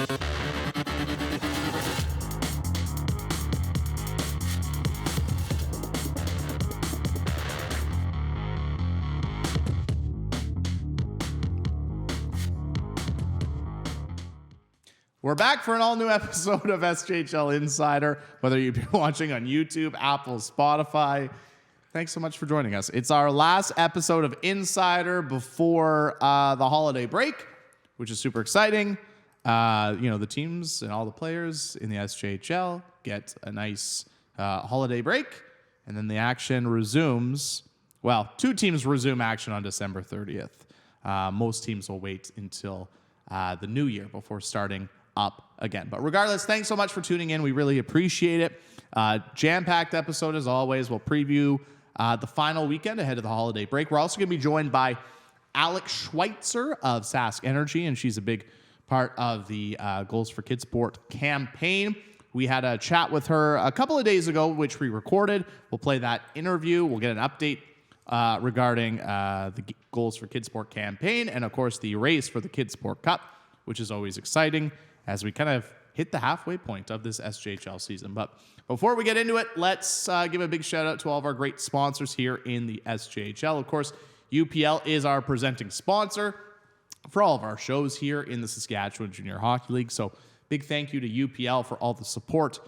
We're back for an all-new episode of SJHL Insider, whether you've been watching on YouTube, Apple, Spotify. Thanks so much for joining us. It's our last episode of Insider before the holiday break, which is super exciting. The teams and all the players in the SJHL get a nice holiday break, and then the action resumes. Well, 2 teams resume action on December 30th. Most teams will wait until the new year before starting up again. But regardless, thanks so much for tuning in. We really appreciate it. Jam-packed episode as always. We'll preview the final weekend ahead of the holiday break. We're also going to be joined by Allix Schweitzer of SaskEnergy, and she's a big part of the Goals for KidSport campaign. We had a chat with her a couple of days ago, which we recorded. We'll play that interview. We'll get an update regarding the Goals for KidSport campaign and, of course, the race for the KidSport Cup, which is always exciting as we kind of hit the halfway point of this SJHL season. But before we get into it, let's give a big shout out to all of our great sponsors here in the SJHL. Of course, UPL is our presenting sponsor for all of our shows here in the Saskatchewan Junior Hockey League. So big thank you to UPL for all the support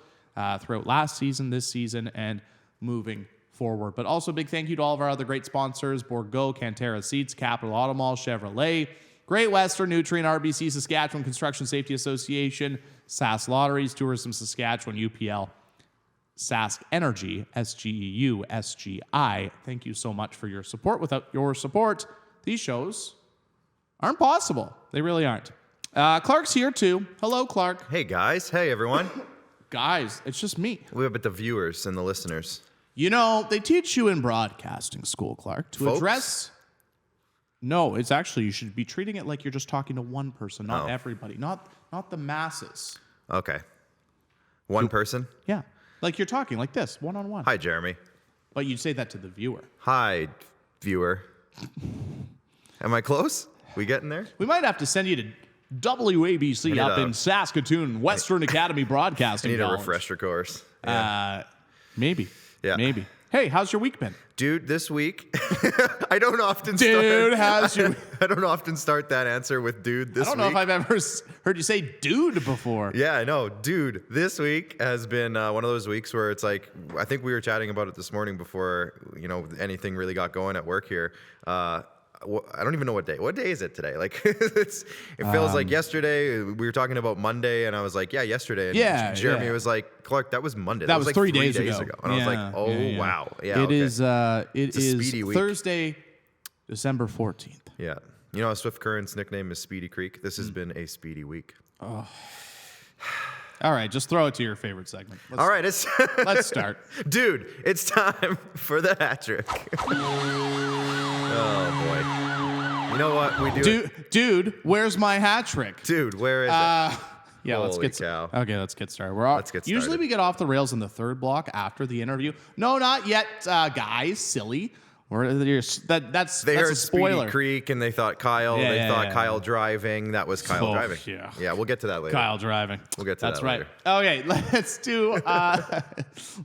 throughout last season, this season, and moving forward. But also big thank you to all of our other great sponsors: Bourgault, Cantera Seats, Capital Automall, Chevrolet, Great Western, Nutrien, RBC, Saskatchewan Construction Safety Association, Sask Lotteries, Tourism Saskatchewan, UPL, SaskEnergy, SGEU, SGI. Thank you so much for your support. Without your support, these shows aren't possible. They really aren't. Clark's here too. Hello, Clark. Hey, guys. Hey, everyone. Guys, it's just me. We have the viewers and the listeners. You know, they teach you in broadcasting school, Clark, to Folks? address... No, it's actually, you should be treating it like you're just talking to one person, not everybody, not the masses. Okay. One person? Yeah. Like you're talking like this, one-on-one. Hi, Jeromy. But you'd say that to the viewer. Hi, viewer. Am I close? We getting there? We might have to send you to WABC up in Saskatoon, Western Academy Broadcasting. I need a refresher course. Yeah. Maybe. Yeah. Maybe. Hey, how's your week been? Dude, this week, I don't often start that answer with dude this week. I don't know if I've ever heard you say dude before. Yeah, I know. Dude, this week has been one of those weeks where it's like, I think we were chatting about it this morning before, anything really got going at work here. I don't even know what day. What day is it today? Like, it feels like yesterday. We were talking about Monday, and I was like, yeah, yesterday. And Jeromy was like, Clark, that was Monday. That was like 3 days ago. And I was like, oh, wow. Yeah, It is speedy week. Thursday, December 14th. Yeah. You know, Swift Current's nickname is Speedy Creek. This has been a speedy week. Oh. All right, just throw it to your favorite segment. Let's start. Dude, it's time for the hat trick. Oh, boy. You know what? We do Dude, where's my hat trick? Dude, where is it? Yeah, let's get started. Okay, let's get started. Let's get started. Usually we get off the rails in the third block after the interview. No, not yet, guys. Silly. That's they a heard spoiler. Speedy Creek and they thought Kyle. They thought Kyle driving. That was Kyle driving. Yeah, we'll get to that later. Kyle driving. We'll get to that later. That's right. Okay, let's do.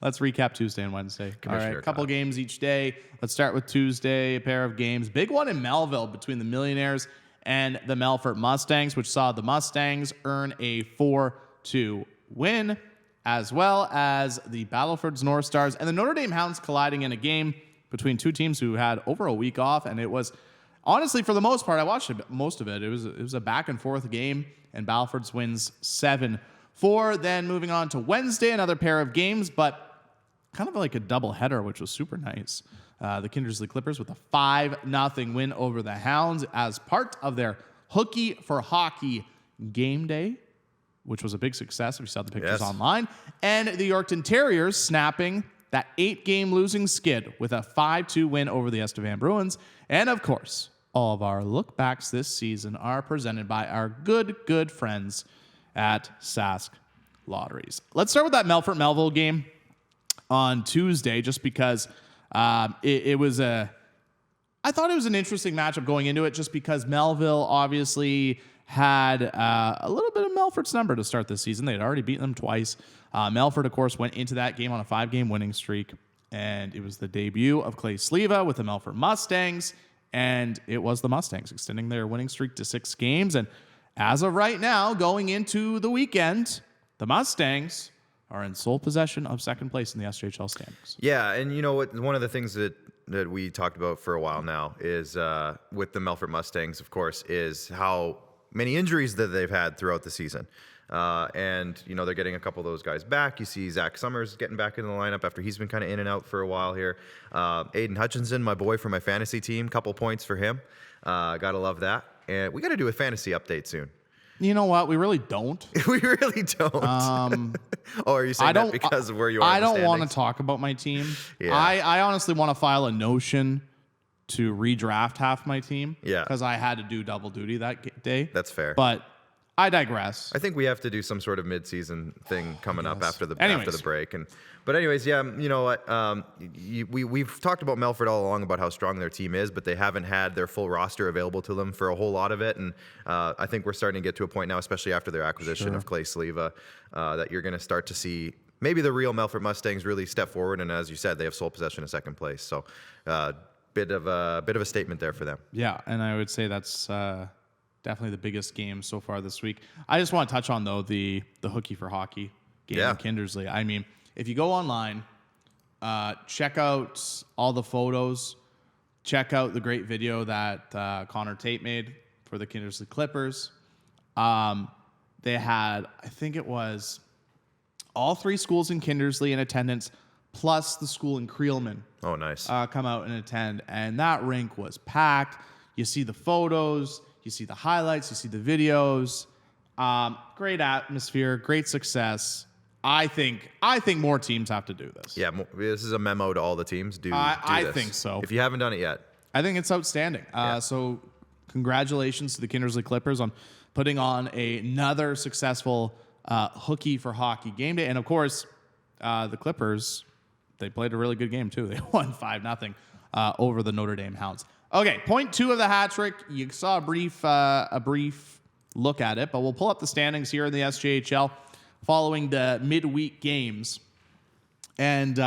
Let's recap Tuesday and Wednesday. All right, a couple games each day. Let's start with Tuesday. A pair of games. Big one in Melville between the Millionaires and the Melfort Mustangs, which saw the Mustangs earn a 4-2 win, as well as the Battleford's North Stars and the Notre Dame Hounds colliding in a game between two teams who had over a week off, and it was honestly, for the most part, I watched most of it. It was a back and forth game, and Battleford's wins 7-4. Then moving on to Wednesday, another pair of games, but kind of like a double header, which was super nice. The Kindersley Clippers with a 5-0 win over the Hounds as part of their Hooky for Hockey game day, which was a big success if you saw the pictures online. And the Yorkton Terriers snapping that 8-game losing skid with a 5-2 win over the Estevan Bruins. And of course, all of our look backs this season are presented by our good friends at Sask Lotteries. Let's start with that Melfort Melville game on Tuesday, just because it was I thought it was an interesting matchup going into it, just because Melville obviously had a little bit of Melfort's number to start this season. They had already beaten them twice. Melfort, of course, went into that game on a 5-game winning streak, and it was the debut of Clay Sleva with the Melfort Mustangs, and it was the Mustangs extending their winning streak to 6 games. And as of right now, going into the weekend, the Mustangs are in sole possession of second place in the SJHL standings. Yeah, and you know what? One of the things that we talked about for a while now is with the Melfort Mustangs, of course, is how many injuries that they've had throughout the season. And, you know, they're getting a couple of those guys back. You see Zach Summers getting back in the lineup after he's been kind of in and out for a while here. Aiden Hutchinson, my boy from my fantasy team, couple points for him. Gotta love that. And we got to do a fantasy update soon. You know what? We really don't. We really don't. Oh, are you saying that because of where you are? I don't want to talk about my team. Yeah. I honestly want to file a notion to redraft half my team. Yeah. Because I had to do double duty that day. That's fair. But I digress. I think we have to do some sort of mid-season thing coming up after the break. But anyways, yeah, you know what? We've talked about Melfort all along about how strong their team is, but they haven't had their full roster available to them for a whole lot of it. And I think we're starting to get to a point now, especially after their acquisition of Clay Sleva, that you're going to start to see maybe the real Melfort Mustangs really step forward. And as you said, they have sole possession of second place. So bit of a statement there for them. Yeah, and I would say that's definitely the biggest game so far this week. I just want to touch on, though, the hooky for hockey game in Kindersley. I mean, if you go online, check out all the photos, check out the great video that Connor Tate made for the Kindersley Clippers. They had, I think it was all 3 schools in Kindersley in attendance, plus the school in Creelman. Oh, nice. Come out and attend. And that rink was packed. You see the photos, you see the highlights, you see the videos. Great atmosphere, great success. I think more teams have to do this. Yeah, this is a memo to all the teams. Do this. I think so. If you haven't done it yet. I think it's outstanding. So congratulations to the Kindersley Clippers on putting on another successful hooky for hockey game day. And, of course, the Clippers, they played a really good game, too. They won 5-0 over the Notre Dame Hounds. Okay, point 2 of the hat trick. You saw a brief look at it, but we'll pull up the standings here in the SJHL following the midweek games. And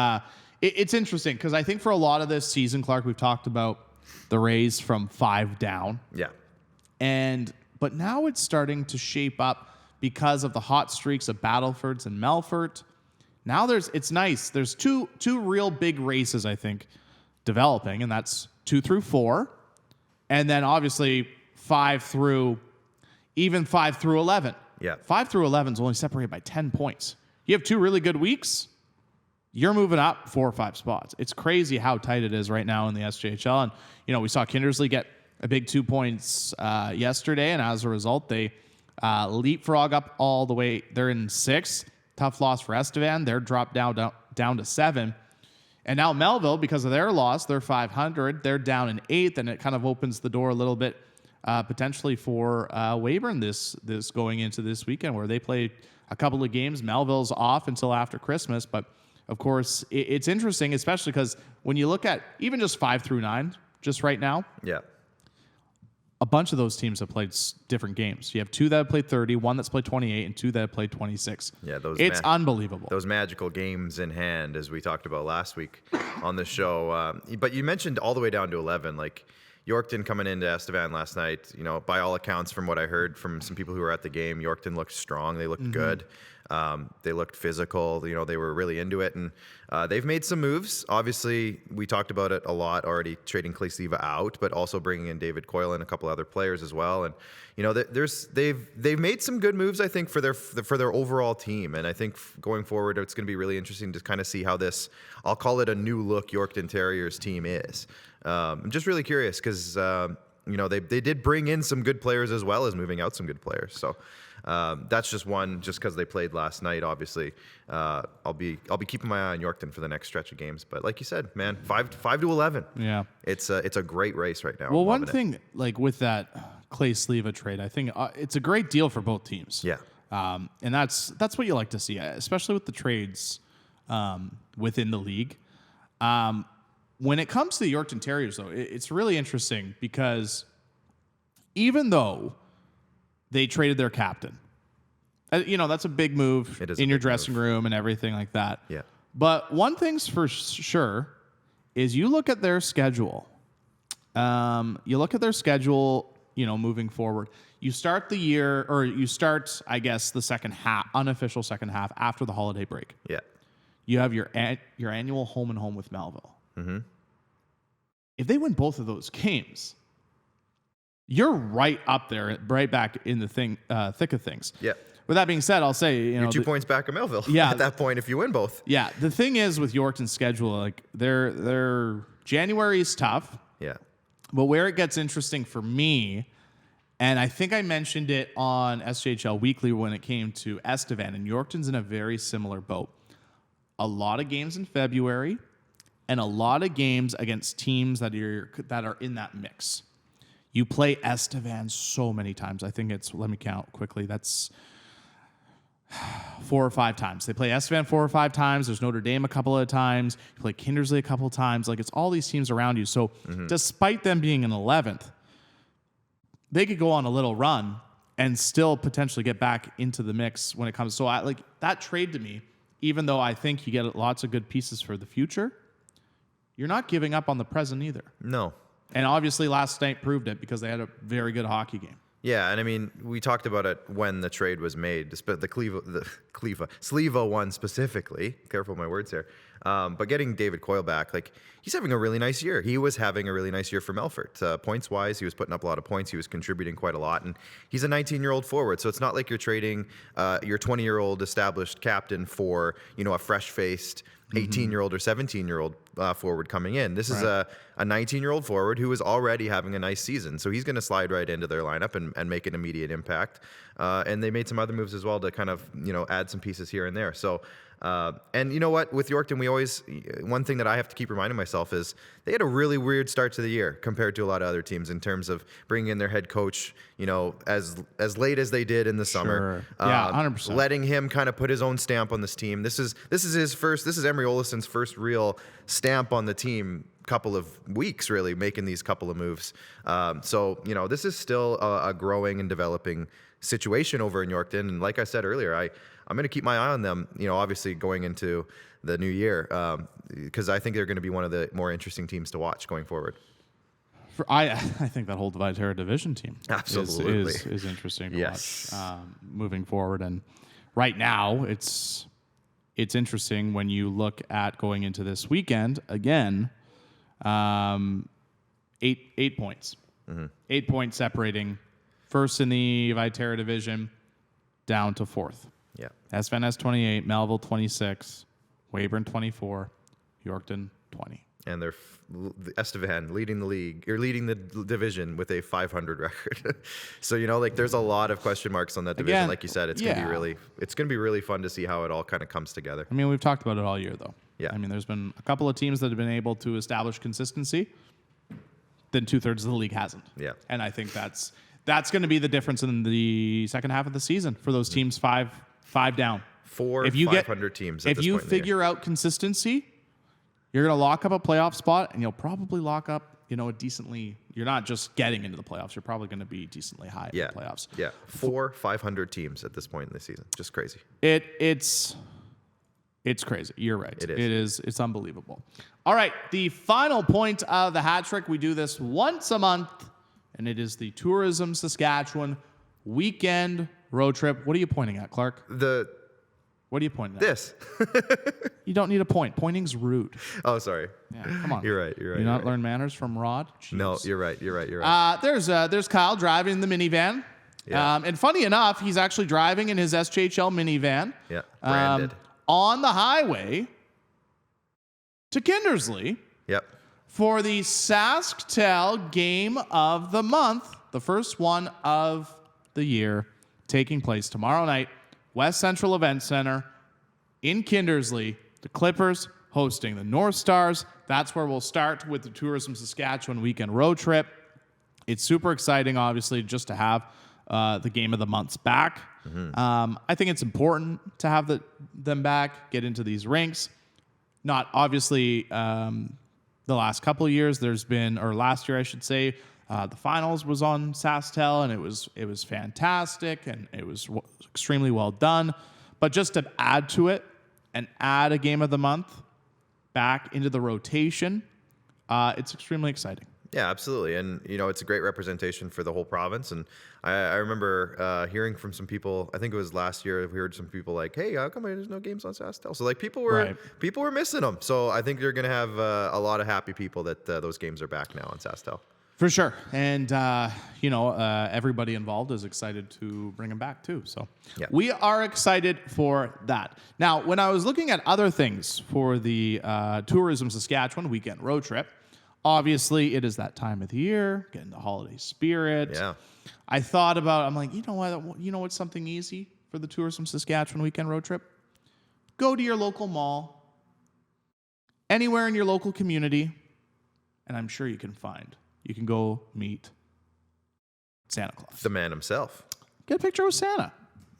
it's interesting because I think for a lot of this season, Clark, we've talked about the Rays from 5 down. Yeah. But now it's starting to shape up because of the hot streaks of Battlefords and Melfort. Now it's nice. There's two real big races, I think, developing, and that's 2 through 4. And then obviously 5 through 11. Yeah. 5 through 11 is only separated by 10 points. You have 2 really good weeks, you're moving up 4 or 5 spots. It's crazy how tight it is right now in the SJHL. And, you know, we saw Kindersley get a big 2 points yesterday, and as a result, they leapfrog up all the way. They're in 6th. Tough loss for Estevan. They're dropped down to 7. And now Melville, because of their loss, they're 500. They're down in 8th, and it kind of opens the door a little bit potentially for Weyburn this going into this weekend, where they play a couple of games. Melville's off until after Christmas, but of course it's interesting, especially because when you look at even just 5 through 9, just right now, a bunch of those teams have played different games. You have 2 that have played 30, 1 that's played 28, and 2 that have played 26. Yeah, it's unbelievable. Those magical games in hand, as we talked about last week on the show. But you mentioned all the way down to 11, like Yorkton coming into Estevan last night. You know, by all accounts, from what I heard from some people who were at the game, Yorkton looked strong. They looked good. They looked physical. You know, they were really into it, and they've made some moves. Obviously, we talked about it a lot already, trading Clay Sleva out, but also bringing in David Coyle and a couple other players as well. And you know, they've made some good moves, I think, for their overall team. And I think going forward, it's going to be really interesting to kind of see how this, I'll call it a new look Yorkton Terriers team is. I'm just really curious because you know, they did bring in some good players as well as moving out some good players. So. That's just one, just because they played last night. Obviously, I'll be keeping my eye on Yorkton for the next stretch of games. But like you said, man, 5 to 11. Yeah, it's a great race right now. Well, one thing like with that Clay Sleva trade, I think it's a great deal for both teams. Yeah, and that's what you like to see, especially with the trades within the league. When it comes to the Yorkton Terriers, though, it's really interesting because even though they traded their captain. That's a big move in your dressing room and everything like that. Yeah. But one thing's for sure is you look at their schedule. Moving forward. You start the year, or you start, I guess, the second half, unofficial second half after the holiday break. Yeah. You have your annual home and home with Melville. Mm-hmm. If they win both of those games, you're right up there, right back in the thick of things. Yeah. With that being said, I'll say, you're 2 points back of Melville. Yeah. At that point, if you win both. Yeah. The thing is with Yorkton's schedule, like their January is tough. Yeah. But where it gets interesting for me, and I think I mentioned it on SJHL Weekly when it came to Estevan, and Yorkton's in a very similar boat. A lot of games in February, and a lot of games against teams that are in that mix. You play Estevan so many times. I think let me count quickly. That's 4 or 5 times. They play Estevan 4 or 5 times. There's Notre Dame a couple of times. You play Kindersley a couple of times. Like, it's all these teams around you. So despite them being in 11th, they could go on a little run and still potentially get back into the mix when it comes. So that trade to me, even though I think you get lots of good pieces for the future, you're not giving up on the present either. No. And obviously last night proved it because they had a very good hockey game. Yeah, and I mean, we talked about it when the trade was made, the Sliva one specifically. Careful with my words here. But getting David Coyle back, he's having a really nice year. He was having a really nice year for Melfort. Points-wise, he was putting up a lot of points. He was contributing quite a lot. And he's a 19-year-old forward, so it's not like you're trading your 20-year-old established captain for, a fresh-faced 18-year-old or 17-year-old forward coming in. This is a 19-year-old forward who is already having a nice season. So he's going to slide right into their lineup and make an immediate impact. And they made some other moves as well to kind of, add some pieces here and there. So, and you know what? With Yorkton, one thing that I have to keep reminding myself is they had a really weird start to the year compared to a lot of other teams in terms of bringing in their head coach, as late as they did in the summer. Sure. Yeah, 100%. Letting him kind of put his own stamp on this team. This is Emery Olison's first real stamp on the team couple of weeks, really, making these couple of moves. So, this is still a growing and developing situation over in Yorkton. And like I said earlier, I'm going to keep my eye on them, obviously going into the new year, because I think they're going to be one of the more interesting teams to watch going forward. I think that whole Viterra division team absolutely is interesting to watch moving forward. And right now, it's interesting when you look at going into this weekend again. 8 points, 8 points separating first in the Viterra division down to 4th. Yeah, Estevan has 28, Melville 26, Weyburn 24, Yorkton 20. And they're Estevan leading the league, or leading the division with a 500 record. So there's a lot of question marks on that division. Again, like you said, it's gonna be really fun to see how it all kind of comes together. I mean, we've talked about it all year, though. Yeah. I mean, there's been a couple of teams that have been able to establish consistency. Then 2/3 of the league hasn't. Yeah. And I think that's going to be the difference in the second half of the season for those teams five down. 500 teams. If you figure out consistency, you're going to lock up a playoff spot, and you'll probably lock up, a decently. You're not just getting into the playoffs. You're probably going to be decently high in the playoffs. Yeah. 500 teams at this point in the season. Just crazy. It's crazy. You're right. It is. It's unbelievable. All right. The final point of the hat trick. We do this once a month, and it is the Tourism Saskatchewan Weekend road trip. What are you pointing at, Clark? What are you pointing at? This. You don't need a point. Pointing's rude. Oh, sorry. Yeah, come on. You're right. You not learn manners from Rod? Jeez. No, you're right. There's Kyle driving the minivan. Yeah. And funny enough, he's actually driving in his SJHL minivan. Yeah, branded. On the highway to Kindersley. Yep. For the SaskTel Game of the Month, the first one of the year, taking place tomorrow night, West Central Event Center in Kindersley. The Clippers hosting the North Stars. That's where we'll start with the Tourism Saskatchewan Weekend road trip. It's super exciting, obviously, just to have the Game of the Months back. I think it's important to have them back, get into these rinks. Not obviously the last couple of years. There's been, or last year I should say, The finals was on SaskTel, and it was fantastic, and it was extremely well done. But just to add to it and add a game of the month back into the rotation, it's extremely exciting. Yeah, absolutely. And, it's a great representation for the whole province. And I remember hearing from some people, I think it was last year, we heard some people like, hey, how come there's no games on SaskTel? So, people were missing them. So, I think they're going to have a lot of happy people that those games are back now on SaskTel. For sure. And, everybody involved is excited to bring them back, too. So, we are excited for that. Now, when I was looking at other things for the Tourism Saskatchewan Weekend road trip, obviously, it is that time of the year, getting the holiday spirit. Yeah. I thought about, I'm like, you know what's something easy for the Tourism Saskatchewan Weekend road trip? Go to your local mall, anywhere in your local community, and I'm sure you can go meet Santa Claus. The man himself. Get a picture with Santa.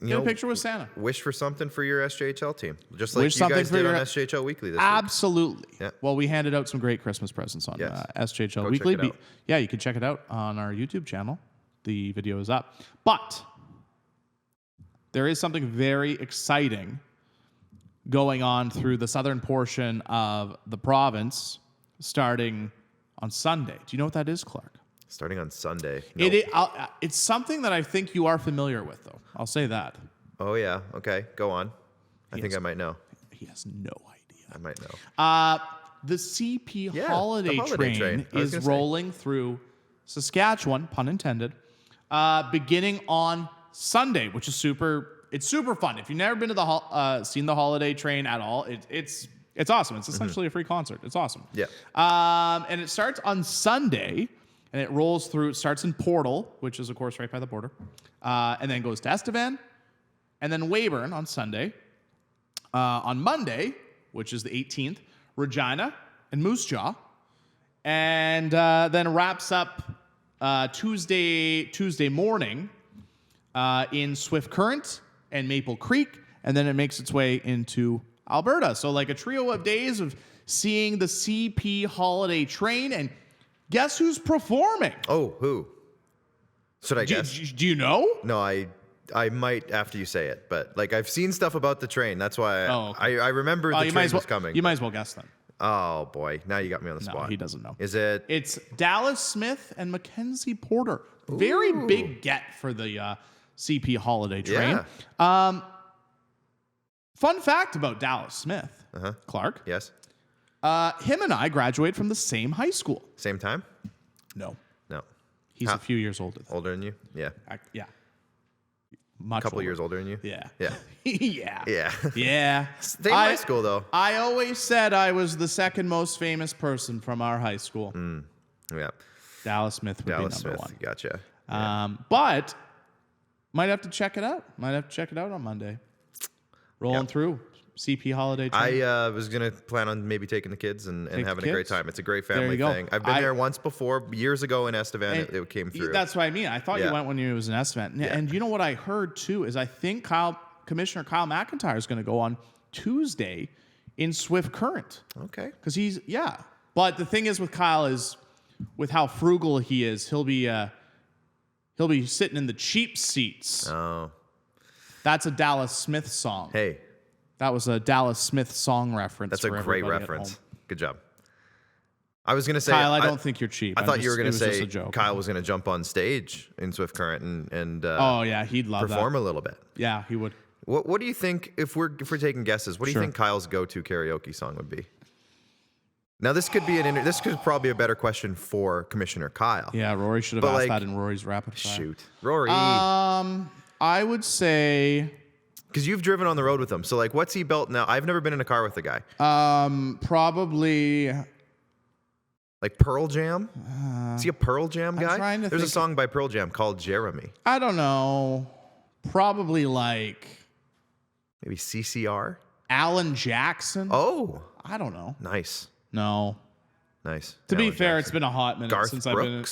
Get a picture with Santa. Wish for something for your SJHL team, just like Wish you guys did on SJHL Weekly this week. Absolutely. Yeah. Well, we handed out some great Christmas presents on SJHL Go Weekly. check it out. Yeah, you can check it out on our YouTube channel. The video is up. But there is something very exciting going on through the southern portion of the province starting on Sunday. Do you know what that is, Clark? Starting on Sunday. Nope. It's something that I think you are familiar with, though. I'll say that. Oh, yeah. Okay. Go on. I think I might know. He has no idea. I might know. The CP holiday train is rolling through Saskatchewan, pun intended, beginning on Sunday, which is super fun. If you've never been to seen the holiday train at all, it's awesome. It's essentially a free concert. It's awesome. Yeah. And it starts on Sunday, and it rolls through. It starts in Portal, which is, of course, right by the border, and then goes to Estevan, and then Weyburn on Sunday. On Monday, which is the 18th, Regina and Moose Jaw, and then wraps up Tuesday morning in Swift Current and Maple Creek, and then it makes its way into Alberta. So like a trio of days of seeing the CP holiday train, and guess who's performing? Oh, who? Should I guess? Do you know? No, I might after you say it, but I've seen stuff about the train. That's why I remember the train was coming. You might as well guess then. Oh boy, now you got me on the spot. No, he doesn't know. Is it? It's Dallas Smith and Mackenzie Porter. Very big get for the CP holiday train. Yeah. Fun fact about Dallas Smith, Clark. Yes. Him and I graduate from the same high school. Same time? No. He's a few years older. Older than you? Yeah. Yeah. A couple years older than you? Yeah. Yeah. Yeah. Yeah. Same high school, though. I always said I was the second most famous person from our high school. Yeah. Dallas Smith would be number one. Gotcha. But might have to check it out. Might have to check it out on Monday. Rolling through CP holiday train. I was going to plan on maybe taking the kids and having a great time. It's a great family thing. I've been there once before, years ago in Estevan. It came through. That's what I mean. I thought you went when you was in Estevan. Yeah. And you know what I heard too is I think Commissioner Kyle McIntyre is going to go on Tuesday in Swift Current. Okay. Because but the thing is with Kyle is with how frugal he is, he'll be sitting in the cheap seats. Oh. That's a Dallas Smith song. Hey. That was a Dallas Smith song reference. That's a great reference. Good job. I was going to say, Kyle, I don't think you're cheap. I thought you were going to say Kyle was going to jump on stage in Swift Current and oh yeah, he'd love perform a little bit. Yeah, he would. What do you think if we're taking guesses? What do you think Kyle's go-to karaoke song would be? Now this could be this could probably be a better question for Commissioner Kyle. Yeah, Rory should have asked that in Rory's rapid fire. Shoot, Rory. I would say. Because you've driven on the road with him. So, what's he built now? I've never been in a car with the guy. Probably... Pearl Jam? Is he a Pearl Jam guy? There's a song by Pearl Jam called Jeromy. I don't know. Probably maybe CCR? Alan Jackson? Oh. I don't know. Nice. No. Nice. To be fair, it's been a hot minute since I've been...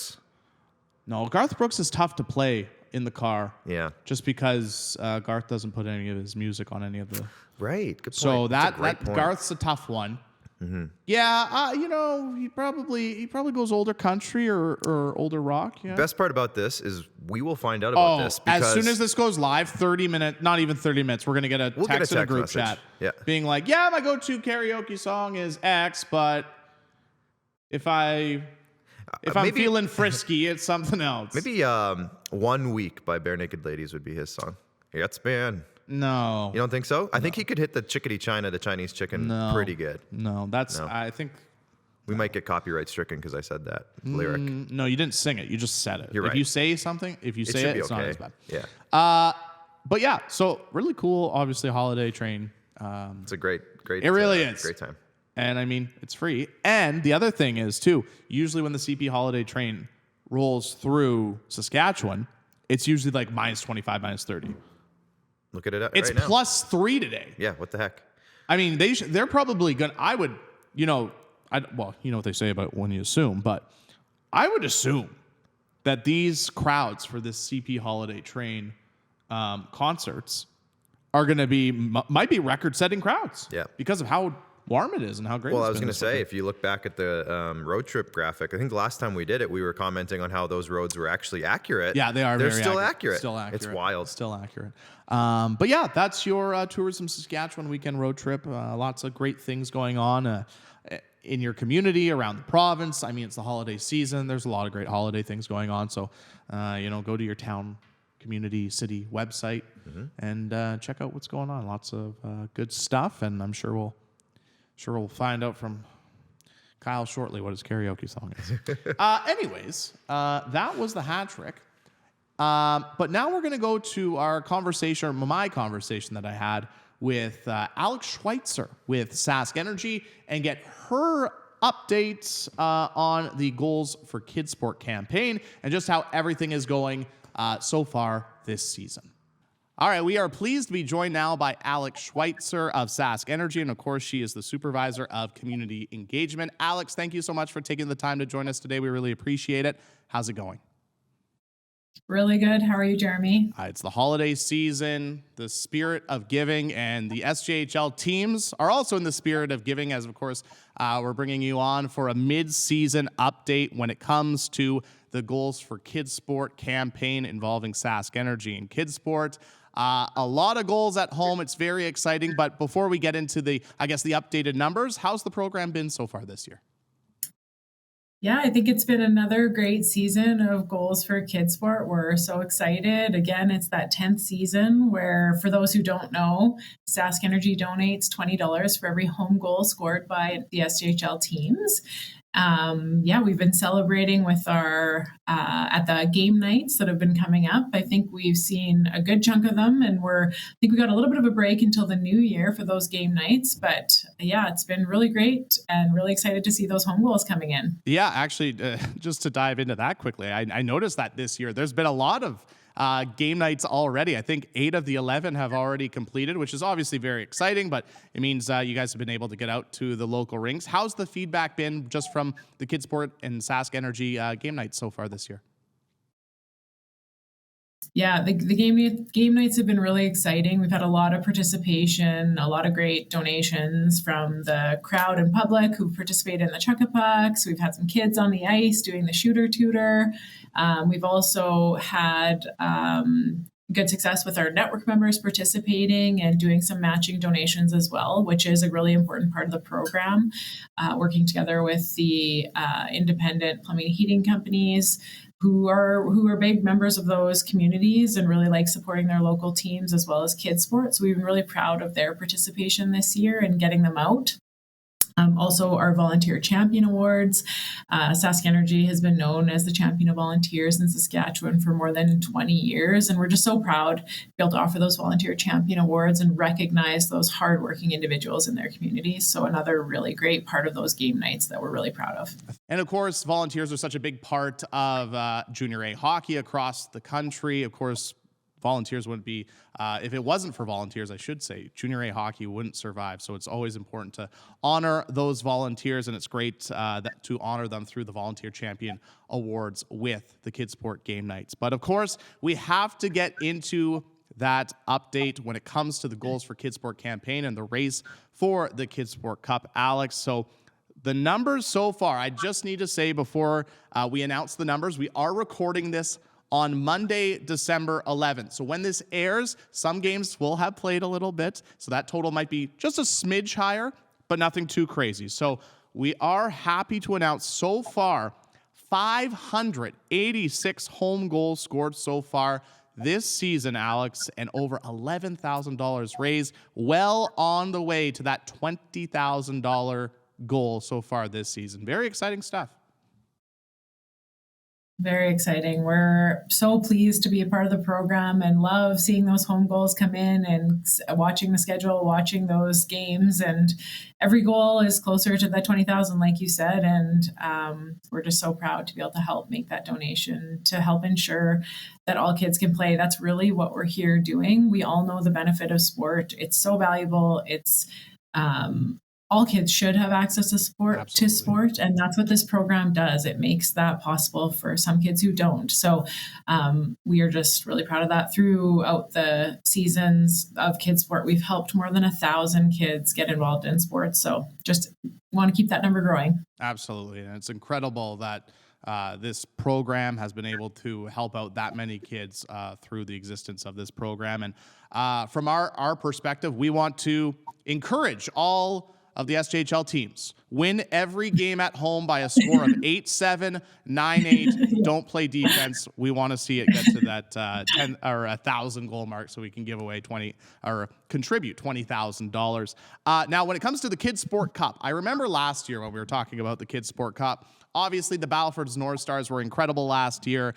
No, Garth Brooks is tough to play in the car. Yeah. Just because Garth doesn't put any of his music on any of the... Right. Good point. So That's a great point. Garth's a tough one. Yeah, he probably goes older country or older rock. Yeah. Best part about this is we will find out about this because as soon as this goes live, 30 minutes, not even 30 minutes, we're gonna get a text in a group message. chat, being like, "Yeah, my go-to karaoke song is X, but if I'm feeling frisky, it's something else." Maybe 1 Week by Bare Naked Ladies would be his song. It's been. No. You don't think so? I think he could hit the chickadee China, the Chinese chicken, pretty good. No, I think. We might get copyright stricken because I said that lyric. No, you didn't sing it. You just said it. You're right. If you say something, it's okay. not as bad. Yeah. But yeah, so really cool, obviously, holiday train. It's a great. It really is. Great time. And I mean, it's free. And the other thing is, too, usually when the CP holiday train rolls through Saskatchewan, it's usually like minus 25, minus 30. Look at it It's right now. plus 3 today. Yeah, what the heck? I mean, they're probably going to, I would, you know what they say about when you assume, but I would assume that these crowds for this CP holiday train concerts are going to might be record-setting crowds. Yeah. Because of how warm it is and how great Well, it's I was been going to say, if you look back at the road trip graphic, I think the last time we did it, we were commenting on how those roads were actually accurate. Yeah, they are. They're very still accurate. Still accurate. It's wild. Still accurate. But yeah, that's your Tourism Saskatchewan weekend road trip. Lots of great things going on in your community, around the province. I mean, it's the holiday season. There's a lot of great holiday things going on. So, go to your town, community, city website and check out what's going on. Lots of good stuff, and I'm sure we'll find out from Kyle shortly what his karaoke song is. Anyways, that was the hat trick. But now we're going to go to our conversation, or my conversation that I had with Allix Schweitzer with SaskEnergy and get her updates on the Goals for KidSport campaign and just how everything is going so far this season. All right, we are pleased to be joined now by Allix Schweitzer of SaskEnergy, and of course, she is the supervisor of community engagement. Allix, thank you so much for taking the time to join us today. We really appreciate it. How's it going? Really good. How are you, Jeromy? It's the holiday season, the spirit of giving, and the SJHL teams are also in the spirit of giving, as of course, we're bringing you on for a mid-season update when it comes to the Goals for KidSport campaign involving SaskEnergy and KidSport. A lot of goals at home. It's very exciting. But before we get into the updated numbers, how's the program been so far this year? Yeah, I think it's been another great season of Goals for KidSport. We're so excited. Again, it's that 10th season where, for those who don't know, SaskEnergy donates $20 for every home goal scored by the SJHL teams. We've been celebrating with our at the game nights that have been coming up. I think we've seen a good chunk of them, and I think we got a little bit of a break until the new year for those game nights. But yeah, it's been really great and really excited to see those home goals coming in. Yeah, actually, just to dive into that quickly, I noticed that this year there's been a lot of game nights already. I think 8 of the 11 have already completed, which is obviously very exciting, but it means you guys have been able to get out to the local rinks. How's the feedback been just from the KidSport and SaskEnergy game nights so far this year? Yeah, the game nights have been really exciting. We've had a lot of participation, a lot of great donations from the crowd and public who participated in the Chuck-a-Pucks. We've had some kids on the ice doing the shooter tutor. We've also had good success with our network members participating and doing some matching donations as well, which is a really important part of the program, working together with the independent plumbing and heating companies who are big members of those communities and really like supporting their local teams as well as KidSport. So we've been really proud of their participation this year and getting them out. Also, our Volunteer Champion Awards. SaskEnergy has been known as the champion of volunteers in Saskatchewan for more than 20 years, and we're just so proud to be able to offer those Volunteer Champion Awards and recognize those hardworking individuals in their communities. So another really great part of those game nights that we're really proud of. And of course, volunteers are such a big part of Junior A hockey across the country. Of course, volunteers wouldn't be, if it wasn't for volunteers, I should say, Junior A hockey wouldn't survive. So it's always important to honor those volunteers, and it's great to honor them through the Volunteer Champion Awards with the KidSport game nights. But of course, we have to get into that update when it comes to the Goals for KidSport campaign and the race for the KidSport Cup, Allix. So the numbers so far, I just need to say before we announce the numbers, we are recording this on Monday, December 11th. So when this airs, some games will have played a little bit. So that total might be just a smidge higher, but nothing too crazy. So we are happy to announce so far 586 home goals scored so far this season, Allix, and over $11,000 raised, well on the way to that $20,000 goal so far this season. Very exciting stuff. Very exciting. We're so pleased to be a part of the program and love seeing those home goals come in and watching the schedule, watching those games. And every goal is closer to the 20,000, like you said. And we're just so proud to be able to help make that donation to help ensure that all kids can play. That's really what we're here doing. We all know the benefit of sport. It's so valuable. It's all kids should have access to sport, and that's what this program does. It makes that possible for some kids who don't. So we are just really proud of that. Throughout the seasons of KidSport, we've helped more than 1,000 kids get involved in sports. So just want to keep that number growing. Absolutely, and it's incredible that this program has been able to help out that many kids through the existence of this program. And from our perspective, we want to encourage all of the SJHL teams. Win every game at home by a score of 8-7, 9-8. Don't play defense. We want to see it get to that 10 or 1,000 goal mark so we can give away contribute $20,000. Now, when it comes to the KidSport Cup, I remember last year when we were talking about the KidSport Cup, obviously the Melfort North Stars were incredible last year.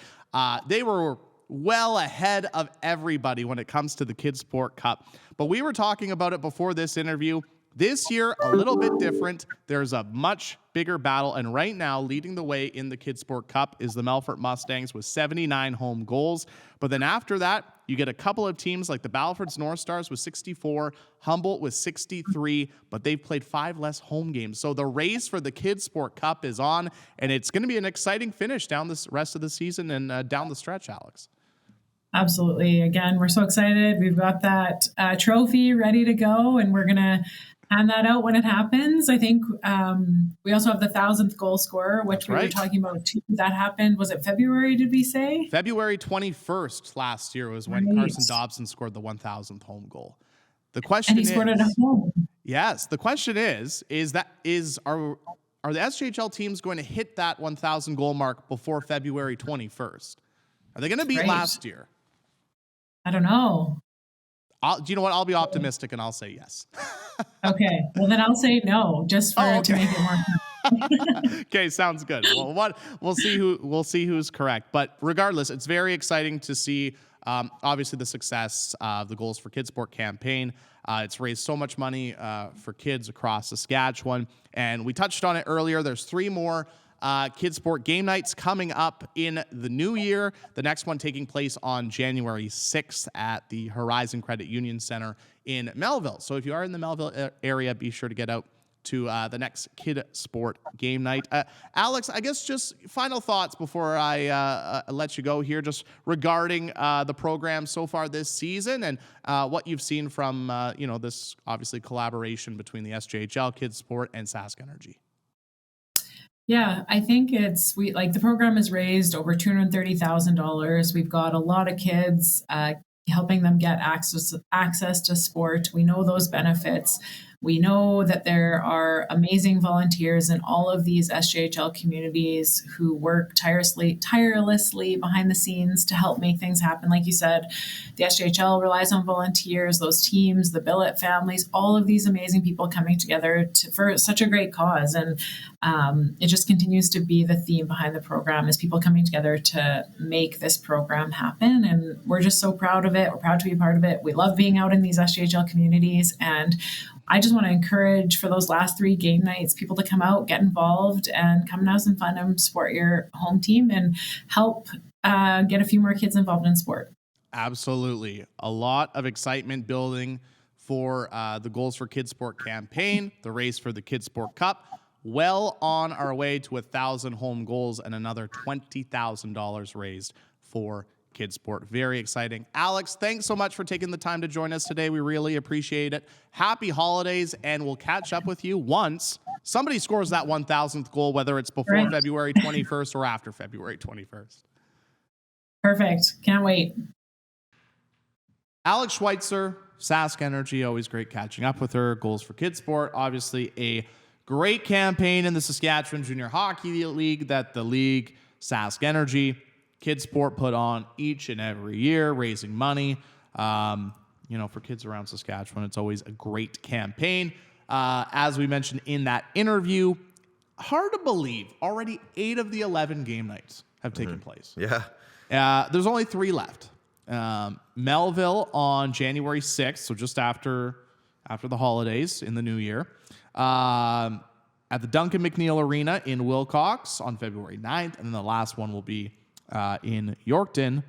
They were well ahead of everybody when it comes to the KidSport Cup. But we were talking about it before this interview. This year, a little bit different. There's a much bigger battle, and right now, leading the way in the KidSport Cup is the Melfort Mustangs with 79 home goals. But then after that, you get a couple of teams like the Melfort North Stars with 64, Humboldt with 63, but they've played 5 less home games. So the race for the KidSport Cup is on, and it's going to be an exciting finish down this rest of the season and down the stretch, Allix. Absolutely. Again, we're so excited. We've got that trophy ready to go, and we're going to hand that out when it happens. I think we also have the 1,000th goal scorer, which we were talking about too. That happened, was it February, did we say? February 21st last year was when Carson Dobson scored the 1,000th home goal. The question is... And he scored it at home. Yes. The question are the SJHL teams going to hit that 1,000 goal mark before February 21st? Are they going to beat last year? I don't know. Do you know what? I'll be optimistic and I'll say yes. Okay. Well, then I'll say no, just to make it more. Okay, sounds good. Well, we'll see who's correct. But regardless, it's very exciting to see obviously the success of the Goals for KidSport campaign. It's raised so much money for kids across Saskatchewan, and we touched on it earlier. There's 3 more KidSport game nights coming up in the new year. The next one taking place on January 6th at the Horizon Credit Union Center in Melville. So if you are in the Melville area, be sure to get out to the next KidSport game night. Allix, I guess just final thoughts before I let you go here, just regarding the program so far this season and what you've seen from this obviously collaboration between the SJHL, KidSport, and SaskEnergy. Yeah, I think the program has raised over $230,000. We've got a lot of kids helping them get access to sport. We know those benefits. We know that there are amazing volunteers in all of these SJHL communities who work tirelessly behind the scenes to help make things happen. Like you said, the SJHL relies on volunteers, those teams, the billet families, all of these amazing people coming together for such a great cause. And it just continues to be the theme behind the program is people coming together to make this program happen. And we're just so proud of it. We're proud to be a part of it. We love being out in these SJHL communities, and I just want to encourage for those last 3 game nights, people to come out, get involved, and come and have some fun and support your home team and help get a few more kids involved in sport. Absolutely. A lot of excitement building for the Goals for KidSport campaign, the race for the KidSport Cup. Well on our way to 1,000 home goals and another $20,000 raised for KidSport. Very exciting. Allix, thanks so much for taking the time to join us today. We really appreciate it. Happy holidays, and we'll catch up with you once somebody scores that 1,000th goal, whether it's before Right. February 21st or after February 21st. Perfect. Can't wait. Allix Schweitzer, SaskEnergy, always great catching up with her. Goals for KidSport, obviously a great campaign in the Saskatchewan Junior Hockey League that the league, SaskEnergy, KidSport put on each and every year, raising money. For kids around Saskatchewan, it's always a great campaign. As we mentioned in that interview, hard to believe, already 8 of the 11 game nights have taken place. Yeah. There's only 3 left. Melville on January 6th, so just after the holidays in the new year. At the Duncan McNeil Arena in Wilcox on February 9th, and then the last one will be in Yorkton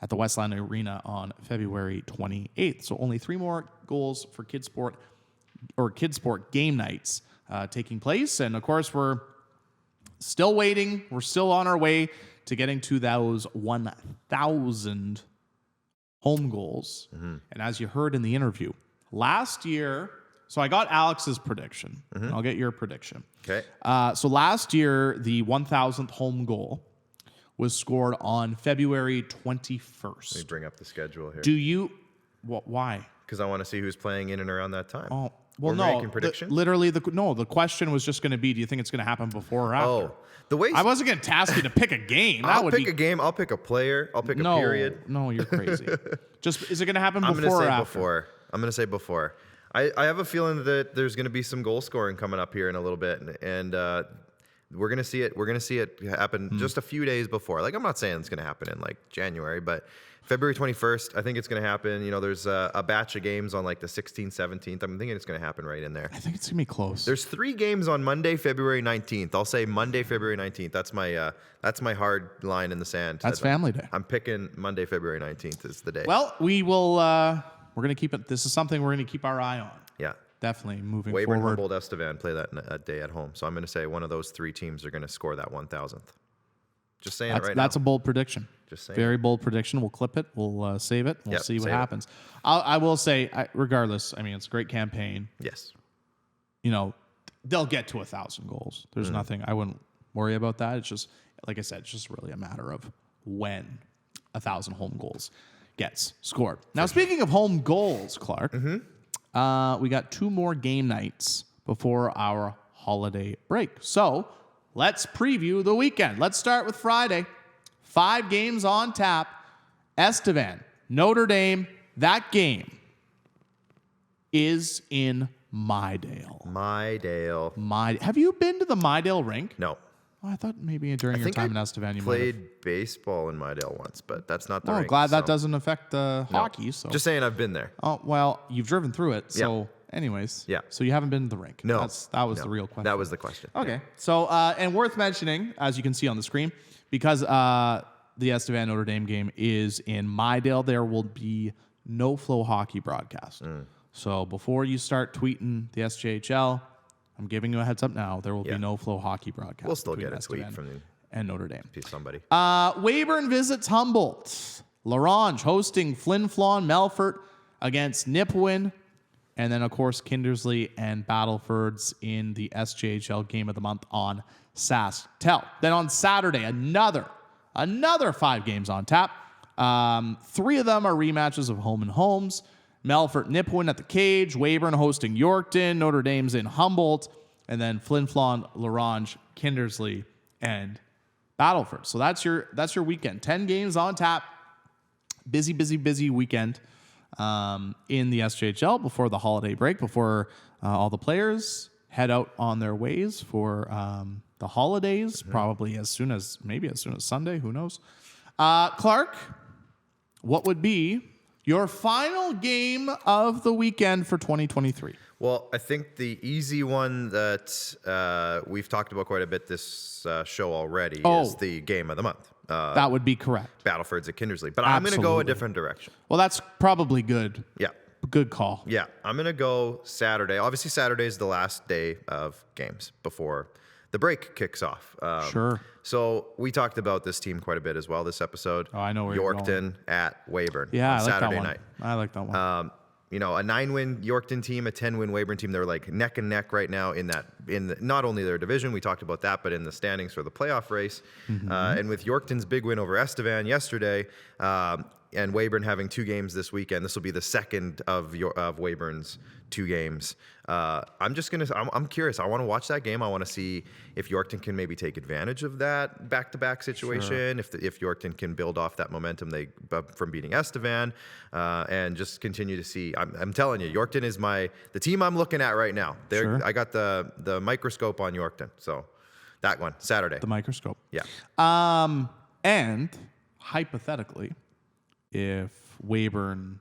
at the Westland Arena on February 28th. So only 3 more goals for KidSport game nights taking place. And of course, we're still waiting. We're still on our way to getting to those 1,000 home goals. And as you heard in the interview, last year, so I got Alex's prediction. I'll get your prediction. Okay. So last year, the 1,000th home goal was scored on February 21st. Let me bring up the schedule here. Why? Because I want to see who's playing in and around that time. Oh, well, We're no. making predictions? The question was just going to be, do you think it's going to happen before or after? Oh, the way I wasn't going to task you to pick a game. I'll pick a game. I'll pick a player. I'll pick a period. No, you're crazy. Is it going to happen I'm before or going to say after? before. I'm going to say before. I have a feeling that there's going to be some goal scoring coming up here in a little bit, and we're going to see it. We're going to see it happen just a few days before. Like, I'm not saying it's going to happen in like January, but February 21st, I think it's going to happen. There's a batch of games on like the 16th, 17th. I'm thinking it's going to happen right in there. I think it's going to be close. There's 3 games on Monday, February 19th. I'll say Monday, February 19th. That's my hard line in the sand. That's family day. I'm picking Monday, February 19th is the day. Well, we will. We're going to keep it. This is something we're going to keep our eye on. Yeah. Definitely moving Weyburn, forward. Humboldt, Estevan play that day at home. So I'm going to say one of those 3 teams are going to score that 1,000th. Just saying it right now. That's a bold prediction. Just saying. Very bold prediction. We'll clip it. We'll save it. We'll see what save it. happens. I will say, regardless, it's a great campaign. Yes. They'll get to 1,000 goals. There's nothing. I wouldn't worry about that. It's just, like I said, it's just really a matter of when 1,000 home goals gets scored. Now, speaking of home goals, Clark, we got 2 more game nights before our holiday break. So let's preview the weekend. Let's start with Friday. 5 games on tap. Estevan, Notre Dame. That game is in Mydale. Have you been to the Mydale rink? No. Oh, I thought maybe during your time in Estevan you played baseball in Mydale once, but that's not the rink. Glad that doesn't affect the hockey. So just saying I've been there. Oh, well, you've driven through it. So anyways. Yeah. So you haven't been to the rink. No. That was the real question. That was the question. Okay. So, and worth mentioning, as you can see on the screen, because the Estevan Notre Dame game is in Mydale, there will be no flow hockey broadcast. So before you start tweeting the SJHL, I'm giving you a heads up now. There will be no flow hockey broadcast. We'll still between get a tweet Estevan from and Notre Dame. somebody. Weyburn visits Humboldt. Larange hosting Flin Flon Melfort against Nipawin. And then, of course, Kindersley and Battleford's in the SJHL Game of the Month on SaskTel. Then on Saturday, another 5 games on tap. 3 of them are rematches of home and homes. Melfort Nipawin at the Cage, Weyburn hosting Yorkton, Notre Dame's in Humboldt, and then Flin Flon, Larange, Kindersley, and Battleford. So that's your weekend. 10 games on tap. Busy weekend in the SJHL before the holiday break, before all the players head out on their ways for the holidays, probably as soon as Sunday, who knows. Clark, what would be your final game of the weekend for 2023? Well, I think the easy one that we've talked about quite a bit this show already is the game of the month. That would be correct. Battleford's at Kindersley. But I'm going to go a different direction. Well, that's probably good. Yeah. Good call. Yeah. I'm going to go Saturday. Obviously, Saturday is the last day of games before the break kicks off. Sure. So we talked about this team quite a bit as well this episode. Oh, I know where you're Yorkton at Weyburn Yeah, on I like Saturday that one. night. I like that one. A 9-win Yorkton team, a 10-win Weyburn team. They're like neck and neck right now in not only their division, we talked about that, but in the standings for the playoff race. And with Yorkton's big win over Estevan yesterday, and Weyburn having 2 games this weekend, this will be the second of Weyburn's 2 games. I'm curious. I want to watch that game. I want to see if Yorkton can maybe take advantage of that back-to-back situation. Sure. If Yorkton can build off that momentum from beating Estevan, and just continue to see. I'm telling you, Yorkton is the team I'm looking at right now. Sure. I got the microscope on Yorkton. So that one Saturday. The microscope. Yeah. And hypothetically, if Weyburn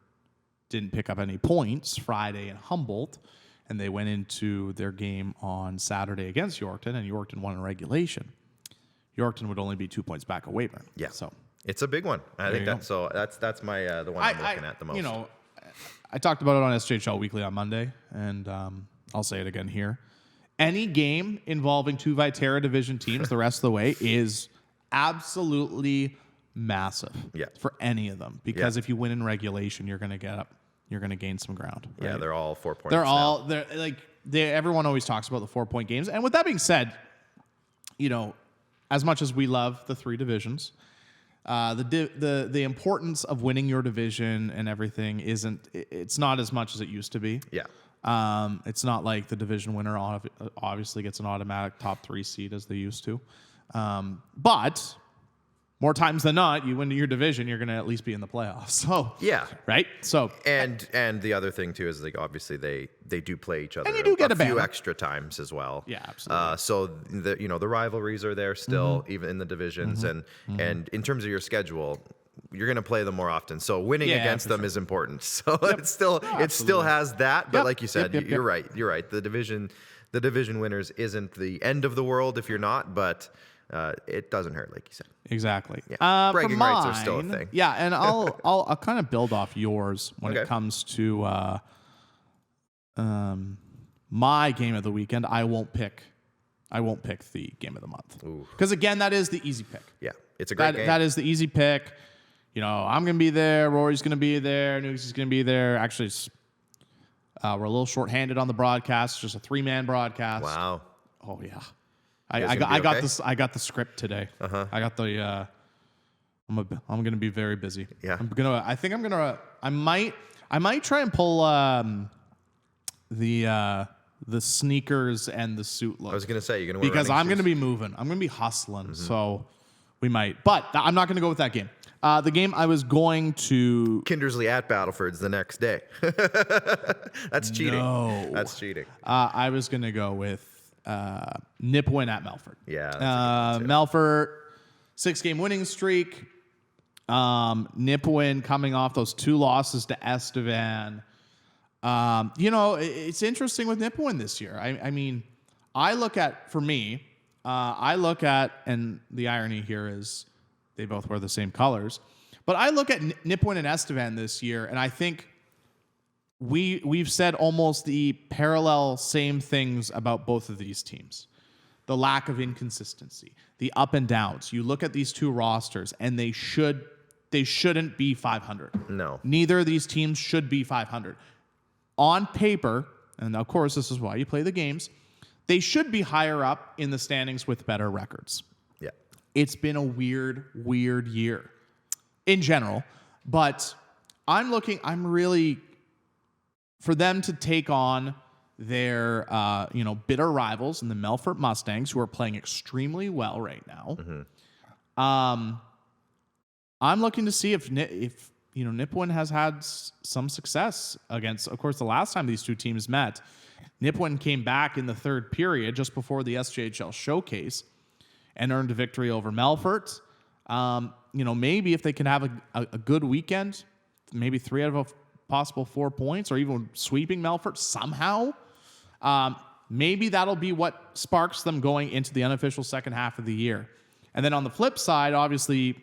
didn't pick up any points Friday in Humboldt, and they went into their game on Saturday against Yorkton, and Yorkton won in regulation, Yorkton would only be 2 points back of Weyburn. Yeah. So it's a big one. I think that's my the one I'm looking at the most. I talked about it on SJHL Weekly on Monday, and I'll say it again here. Any game involving 2 Viterra division teams the rest of the way is absolutely massive for any of them, because if you win in regulation, you're going to gain some ground. Right? Yeah, they're all 4 points. Everyone always talks about the 4-point games. And with that being said, as much as we love the 3 divisions, the importance of winning your division and everything it's not as much as it used to be. Yeah. It's not like the division winner obviously gets an automatic top 3 seed as they used to. But more times than not, you win your division, you're going to at least be in the playoffs. So yeah, right. So and the other thing too is obviously they do play each other, and you do get a few banner. extra times as well. Yeah, absolutely. So the rivalries are there still, even in the divisions, and in terms of your schedule, you're going to play them more often. So winning against them is important. So it still has that. But like you said, you're right. You're right. The division winners isn't the end of the world if you're not, but. It doesn't hurt, like you said. Exactly. Yeah. Bragging rights are still a thing. Yeah, and I'll kind of build off yours when it comes to my game of the weekend. I won't pick the game of the month because again, that is the easy pick. Yeah, it's a great game. That is the easy pick. I'm gonna be there. Rory's gonna be there. Nukes is gonna be there. Actually, we're a little shorthanded on the broadcast. It's just a 3-man broadcast. Wow. Oh yeah. I got this. I got the script today. I got the. I'm gonna be very busy. Yeah. I might try and pull the sneakers and the suit look. I was gonna say you're gonna wear because I'm shoes. gonna be moving. I'm gonna be hustling. So we might, but I'm not gonna go with that game. The game I was going to Kindersley at Battleford's the next day. That's cheating. No. That's cheating. I was gonna go with. Nipawin at Melfort. Yeah. Melfort 6-game winning streak. Nipawin coming off those 2 losses to Estevan. It's interesting with Nipawin this year. I mean, and the irony here is they both wear the same colors, but I look at Nipawin and Estevan this year, and I think we've said almost the parallel same things about both of these teams. The lack of inconsistency, the up and downs. You look at these 2 rosters, and they shouldn't be 500. No. Neither of these teams should be 500. On paper, and of course this is why you play the games, they should be higher up in the standings with better records. Yeah. It's been a weird year in general, but I'm really for them to take on their bitter rivals in the Melfort Mustangs, who are playing extremely well right now. I'm looking to see if Nipawin has had some success against. Of course, the last time these 2 teams met, Nipawin came back in the 3rd period just before the SJHL showcase and earned a victory over Melfort. Maybe if they can have a good weekend, maybe 3 out of a possible 4 points, or even sweeping Melfort somehow. Maybe that'll be what sparks them going into the unofficial second half of the year. And then on the flip side, obviously,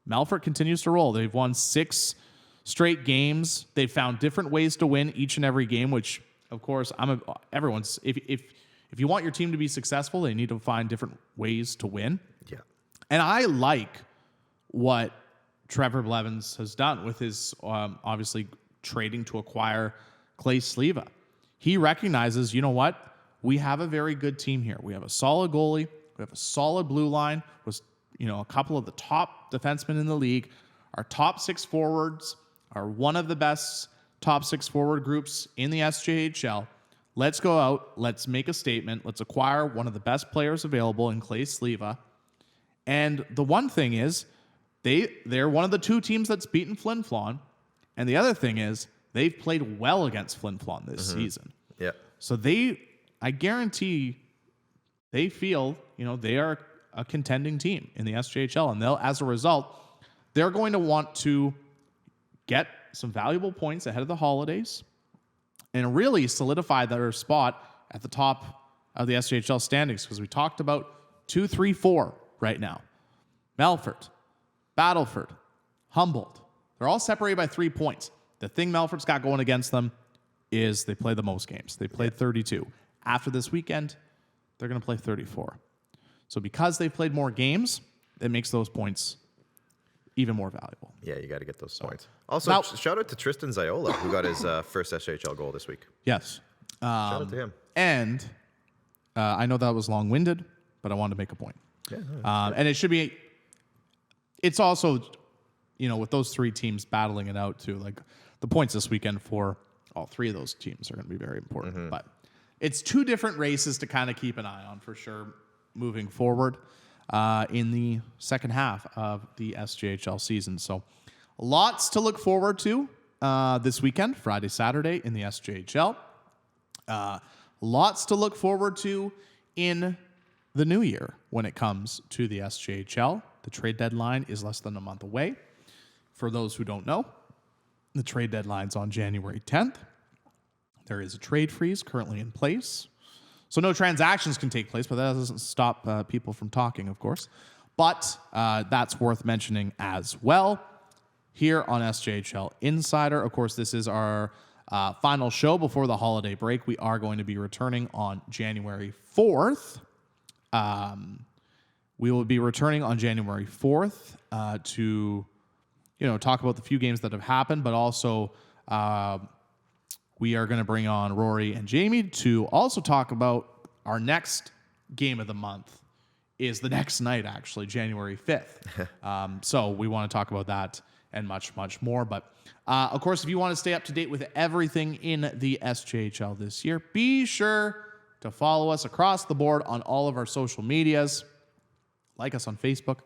Melfort continues to roll. They've won 6 straight games. They've found different ways to win each and every game, which, of course, if if you want your team to be successful, they need to find different ways to win. Yeah. And I like what Trevor Blevins has done with his obviously trading to acquire Clay Sleva. He recognizes, you know what? We have a very good team here. We have a solid goalie. We have a solid blue line. Was a couple of the top defensemen in the league. Our top 6 forwards are one of the best top 6 forward groups in the SJHL. Let's go out. Let's make a statement. Let's acquire one of the best players available in Clay Sleva. And the one thing is, they're one of the 2 teams that's beaten Flin Flon. And the other thing is, they've played well against Flin Flon this season. Yeah. So I guarantee they feel, they are a contending team in the SJHL. And as a result, they're going to want to get some valuable points ahead of the holidays and really solidify their spot at the top of the SJHL standings, because we talked about 2, 3, 4 right now. Melfort, Battleford, Humboldt. They're all separated by 3 points. The thing Melfort's got going against them is they play the most games. They played 32. After this weekend, they're going to play 34. So because they've played more games, it makes those points even more valuable. Yeah, you got to get those points. Also, shout out to Tristan Ziola, who got his first SJHL goal this week. Yes. Shout out to him. And I know that was long-winded, but I wanted to make a point. Yeah, and it should be... It's also, with those 3 teams battling it out too, like the points this weekend for all 3 of those teams are going to be very important. Mm-hmm. But it's 2 different races to kind of keep an eye on for sure moving forward in the second half of the SJHL season. So lots to look forward to this weekend, Friday, Saturday in the SJHL. Lots to look forward to in the new year when it comes to the SJHL. The trade deadline is less than a month away. For those who don't know, the trade deadline's on January 10th. There is a trade freeze currently in place. So no transactions can take place, but that doesn't stop people from talking, of course. But that's worth mentioning as well here on SJHL Insider. Of course, this is our final show before the holiday break. We are going to be returning on January 4th. We will be returning on January 4th to, talk about the few games that have happened, but also we are going to bring on Rory and Jamie to also talk about our next game of the month is the next night, actually, January 5th. So we want to talk about that and much, much more. But, of course, if you want to stay up to date with everything in the SJHL this year, be sure to follow us across the board on all of our social medias. Like us on Facebook.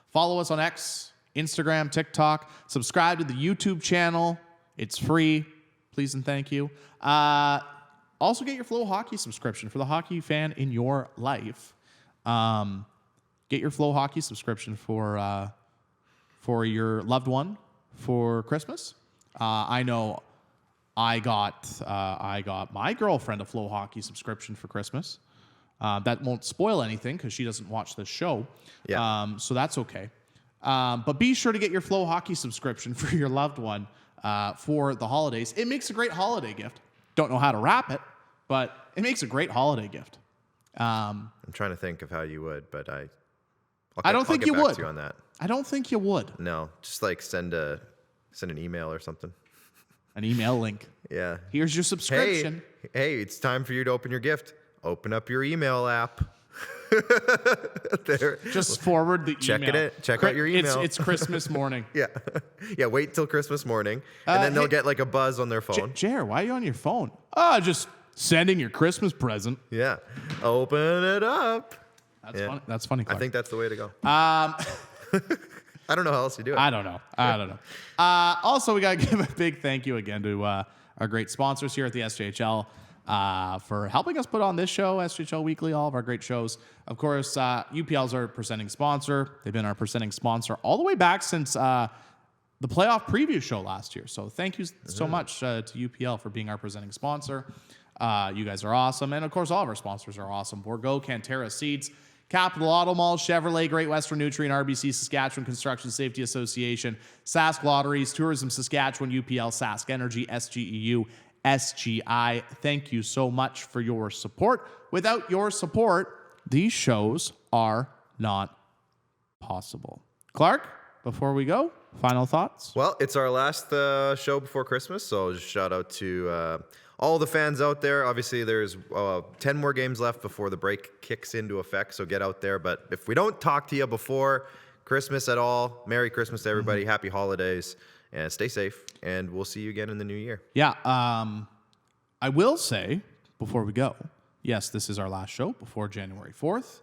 Follow us on X, Instagram, TikTok. Subscribe to the YouTube channel. It's free. Please and thank you. Also, get your Flow Hockey subscription for the hockey fan in your life. Get your Flow Hockey subscription for your loved one for Christmas. I know I got my girlfriend a Flow Hockey subscription for Christmas. That won't spoil anything because she doesn't watch this show. Yeah. So that's okay. But be sure to get your Flow Hockey subscription for your loved one for the holidays. It makes a great holiday gift. Don't know how to wrap it, but it makes a great holiday gift. I'm trying to think of how you would, but I don't think you would. To you on that. I don't think you would. No, just like send an email or something. An email link. Yeah. Here's your subscription. Hey, it's time for you to open your gift. Open up your email app. There. Just forward the email. Check out your email. It's Christmas morning. Yeah. Yeah, wait till Christmas morning. And then they'll get like a buzz on their phone. Jer, why are you on your phone? Just sending your Christmas present. Yeah. Open it up. Funny. That's funny, Clark. I think that's the way to go. I don't know how else you do it. I don't know. Also, we got to give a big thank you again to our great sponsors here at the SJHL. For helping us put on this show, SJHL Weekly, all of our great shows. Of course, UPL's our presenting sponsor. They've been our presenting sponsor all the way back since the playoff preview show last year. So thank you so much to UPL for being our presenting sponsor. You guys are awesome. And, of course, all of our sponsors are awesome. Borgo, Cantera Seeds, Capital Auto Mall, Chevrolet, Great Western Nutrient, RBC, Saskatchewan Construction Safety Association, Sask Lotteries, Tourism Saskatchewan, UPL, SaskEnergy, SGEU, SGI. Thank you so much for your support. Without your support, these shows are not possible. Clark, before we go, final thoughts? Well, it's our last show before Christmas, so just shout out to all the fans out there. Obviously, there's 10 more games left before the break kicks into effect, so get out there. But if we don't talk to you before Christmas at all, Merry Christmas to everybody, Happy Holidays, and stay safe, and we'll see you again in the new year. Yeah, I will say, before we go, yes, this is our last show before January 4th.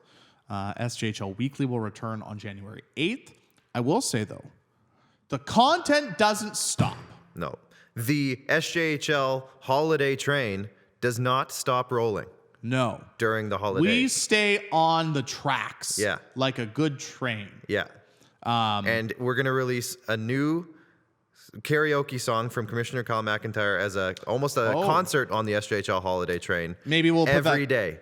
SJHL Weekly will return on January 8th. I will say, though, the content doesn't stop. No. The SJHL holiday train does not stop rolling No. during the holidays. We stay on the tracks. Yeah. Like a good train. Yeah. And we're going to release a new karaoke song from Commissioner Kyle McIntyre as almost a concert on the SJHL holiday train. Maybe we'll put every day.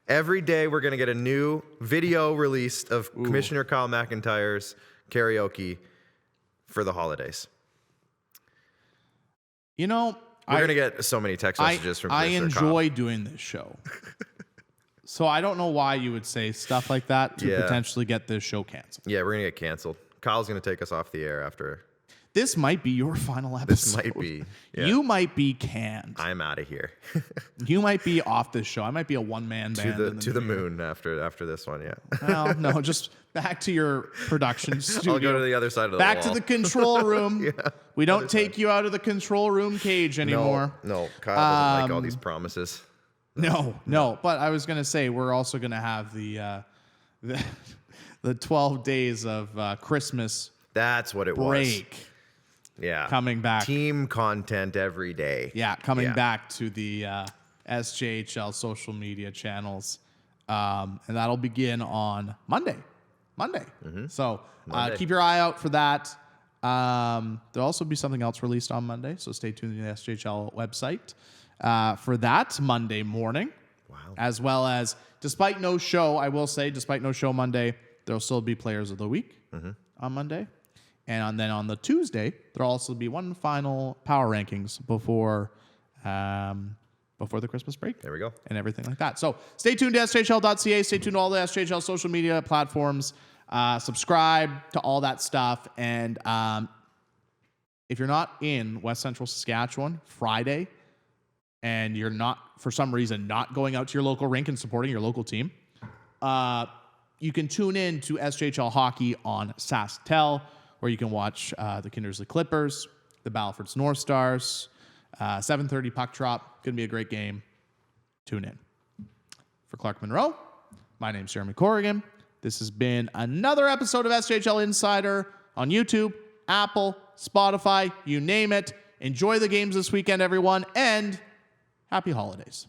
Every day we're going to get a new video released of Commissioner Kyle McIntyre's karaoke for the holidays. You know, we're going to get so many text messages from Commissioner Kyle. I enjoy doing this show. So I don't know why you would say stuff like that to potentially get this show canceled. Yeah, we're going to get canceled. Kyle's going to take us off the air after. This might be your final episode. This might be. Yeah. You might be canned. I'm out of here. You might be off this show. I might be a one-man band. To the moon after this one, yeah. Well, no, just back to your production studio. I'll go to the other side of the back wall. to the control room. Yeah, we don't take you out of the control room cage anymore. No, Kyle doesn't like all these promises. No. But I was gonna say we're also gonna have the 12 days of Christmas That's what it break. was. Yeah. Coming back. Team content every day. Yeah, coming back to the SJHL social media channels. And that'll begin on Monday. So Monday. keep your eye out for that. There'll also be something else released on Monday, so stay tuned to the SJHL website for that Monday morning. Wow. As well as, despite no show Monday, there'll still be Players of the Week on Monday. And then on the Tuesday, there'll also be one final power rankings before the Christmas break. There we go. And everything like that. So stay tuned to SJHL.ca. Stay tuned to all the SJHL social media platforms. Subscribe to all that stuff. And if you're not in West Central Saskatchewan Friday and you're not, for some reason, not going out to your local rink and supporting your local team, you can tune in to SJHL Hockey on SaskTel, where you can watch the Kindersley Clippers, the Balfords North Stars, 7:30 puck drop. Going to be a great game. Tune in. For Clark Monroe, my name's Jeromy Corrigan. This has been another episode of SJHL Insider on YouTube, Apple, Spotify, you name it. Enjoy the games this weekend, everyone, and happy holidays.